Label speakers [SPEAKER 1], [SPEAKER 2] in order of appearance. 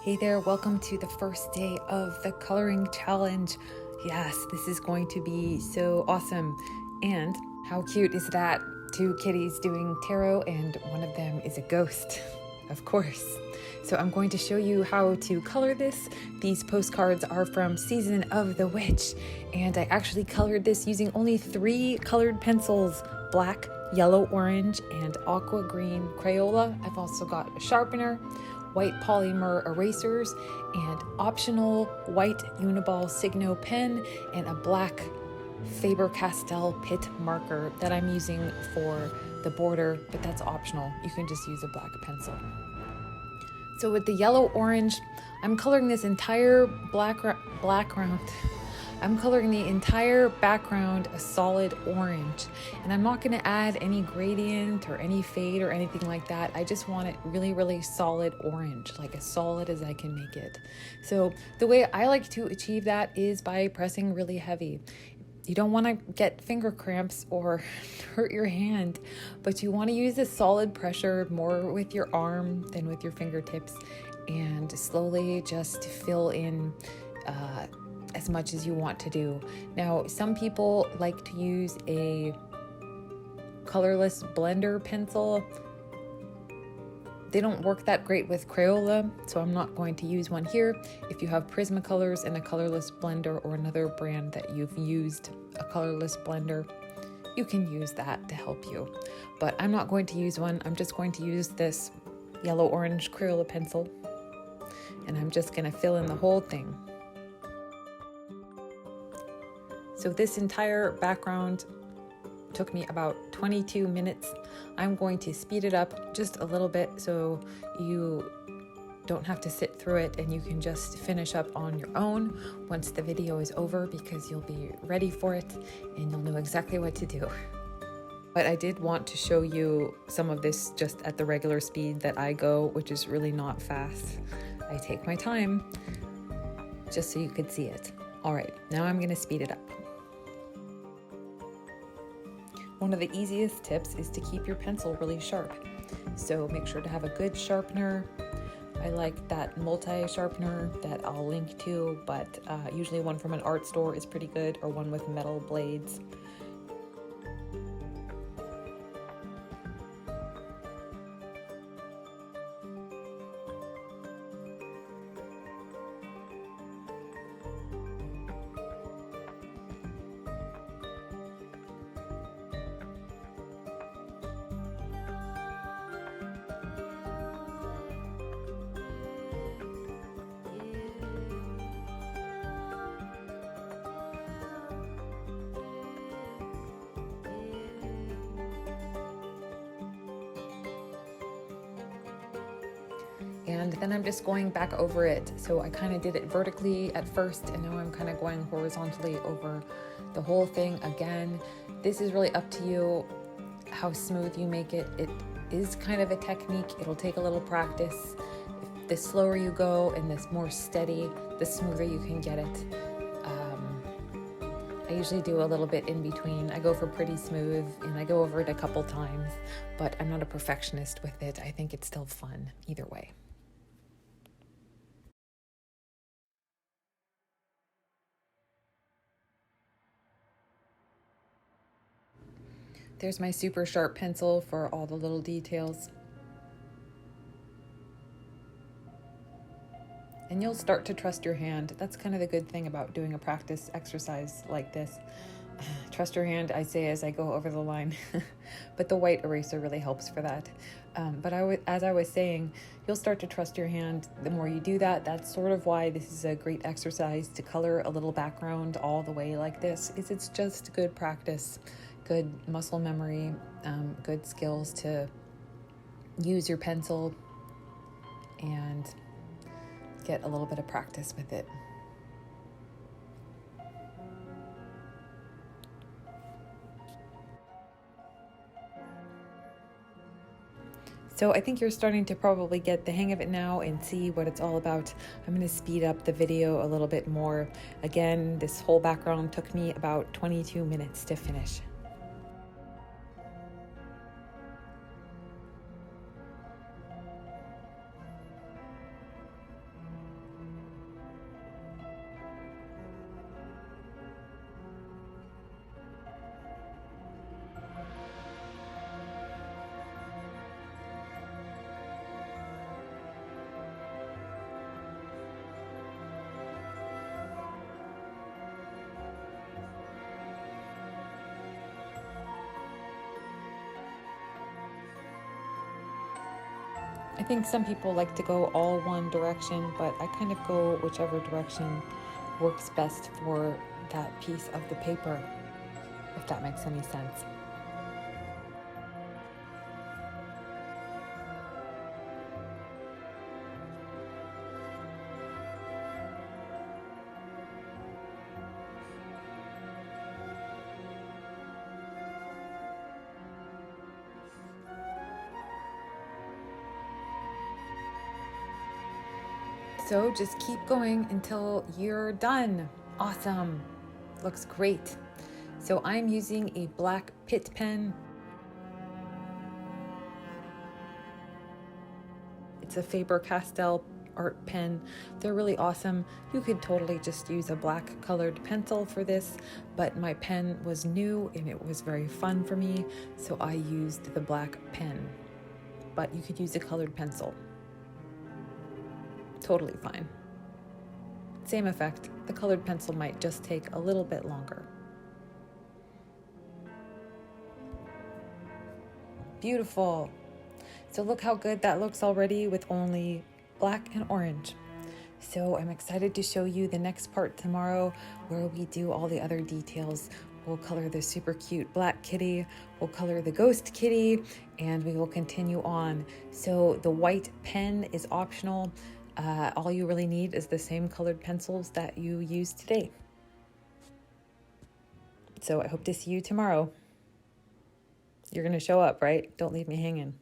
[SPEAKER 1] Hey there, welcome to the first day of the coloring challenge. Yes, this is going to be so awesome. And how cute is that? Two kitties doing tarot and one of them is a ghost, of course. So I'm going to show you how to color this. These postcards are from Season of the Witch, and I actually colored this using only 3 colored pencils: black, yellow, orange, and aqua green Crayola. I've also got a sharpener, white polymer erasers, and optional white Uniball Signo pen, and a black Faber-Castell Pitt marker that I'm using for the border, but that's optional. You can just use a black pencil. So with the yellow orange, I'm coloring this entire background. I'm coloring the entire background a solid orange, and I'm not going to add any gradient or any fade or anything like that. I just want it really, really solid orange, like as solid as I can make it. So the way I like to achieve that is by pressing really heavy. You don't want to get finger cramps or hurt your hand, but you want to use a solid pressure more with your arm than with your fingertips, and slowly just fill in as much as you want to do. Now, some people like to use a colorless blender pencil. They don't work that great with Crayola, so I'm not going to use one here. If you have Prismacolors and a colorless blender, or another brand that you've used a colorless blender, you can use that to help you. But I'm not going to use one. I'm just going to use this yellow-orange Crayola pencil, and I'm just going to fill in the whole thing. So this entire background took me about 22 minutes. I'm going to speed it up just a little bit so you don't have to sit through it, and you can just finish up on your own once the video is over, because you'll be ready for it and you'll know exactly what to do. But I did want to show you some of this just at the regular speed that I go, which is really not fast. I take my time just so you could see it. All right, now I'm going to speed it up. One of the easiest tips is to keep your pencil really sharp. So make sure to have a good sharpener. I like that multi-sharpener that I'll link to, but usually one from an art store is pretty good, or one with metal blades. And then I'm just going back over it. So I kind of did it vertically at first, and now I'm kind of going horizontally over the whole thing again. This is really up to you how smooth you make it. It is kind of a technique. It'll take a little practice. The slower you go and the more steady, the smoother you can get it. I usually do a little bit in between. I go for pretty smooth, and I go over it a couple times, but I'm not a perfectionist with it. I think it's still fun either way. There's my super sharp pencil for all the little details. And you'll start to trust your hand. That's kind of the good thing about doing a practice exercise like this. Trust your hand, I say as I go over the line. But the white eraser really helps for that. But as I was saying, you'll start to trust your hand the more you do that. That's sort of why this is a great exercise to color a little background all the way like this. It's just good practice, good muscle memory, good skills to use your pencil and get a little bit of practice with it. So I think you're starting to probably get the hang of it now and see what it's all about. I'm going to speed up the video a little bit more. Again, this whole background took me about 22 minutes to finish. I think some people like to go all one direction, but I kind of go whichever direction works best for that piece of the paper, if that makes any sense. So just keep going until you're done. Awesome. Looks great. So I'm using a black Pitt pen. It's a Faber-Castell art pen. They're really awesome. You could totally just use a black colored pencil for this, but my pen was new and it was very fun for me, so I used the black pen. But you could use a colored pencil. Totally fine. Same effect. The colored pencil might just take a little bit longer. Beautiful. So look how good that looks already with only black and orange. So I'm excited to show you the next part tomorrow where we do all the other details. We'll color the super cute black kitty, we'll color the ghost kitty, and we will continue on. So the white pen is optional. All you really need is the same colored pencils that you used today. So I hope to see you tomorrow. You're going to show up, right? Don't leave me hanging.